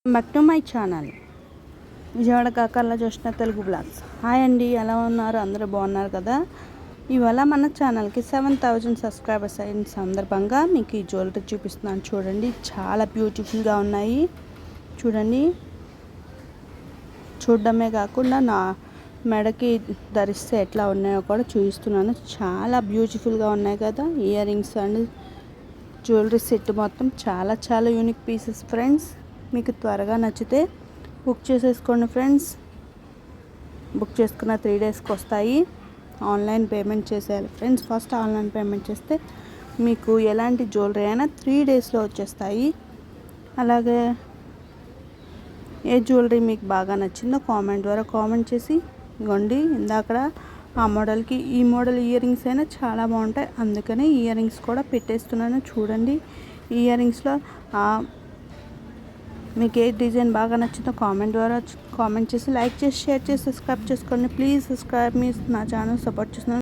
Back to my channel Vijayawada Kakarla చూసిన Telugu blogs. Hi అండి, ఎలా ఉన్నారు? అందరూ బాగున్నారు కదా? ఇవాళ మన ఛానల్కి 7,000 సబ్స్క్రైబర్స్ అయిన సందర్భంగా మీకు ఈ జ్యువెలరీ చూపిస్తున్నాను. చూడండి, చాలా బ్యూటిఫుల్గా ఉన్నాయి. చూడండి, చూడడమే కాకుండా నా మెడకి ధరిస్తే ఎట్లా ఉన్నాయో కూడా చూపిస్తున్నాను. చాలా బ్యూటిఫుల్గా ఉన్నాయి కదా. Ear rings and jewellery set మొత్తం చాలా యూనిక్ పీసెస్ ఫ్రెండ్స్. మీకు త్వరగా నచ్చితే బుక్ చేసేసుకోండి ఫ్రెండ్స్. బుక్ చేసుకున్న 3 డేస్కి వస్తాయి. ఆన్లైన్ పేమెంట్ చేసేయాలి ఫ్రెండ్స్. ఫస్ట్ ఆన్లైన్ పేమెంట్ చేస్తే మీకు ఎలాంటి జ్యువెలరీ అయినా 3 డేస్లో వచ్చేస్తాయి. అలాగే ఏ జ్యువెలరీ మీకు బాగా నచ్చిందో కామెంట్ ద్వారా కామెంట్ చేసి ఇవ్వండి. ఇందాక ఆ మోడల్కి ఈ మోడల్ ఇయర్ రింగ్స్ అయినా చాలా బాగుంటాయి, అందుకని ఇయర్ రింగ్స్ కూడా పెట్టేస్తున్నాను. చూడండి, ఇయర్ రింగ్స్లో మీకు ఏ డిజైన్ బాగా నచ్చిందో కామెంట్ ద్వారా కామెంట్ చేసి లైక్ చేసి షేర్ చేసి సబ్స్క్రైబ్ చేసుకోండి. ప్లీజ్ సబ్స్క్రైబ్ మీ నా ఛానల్ సపోర్ట్ చేస్తున్నాను.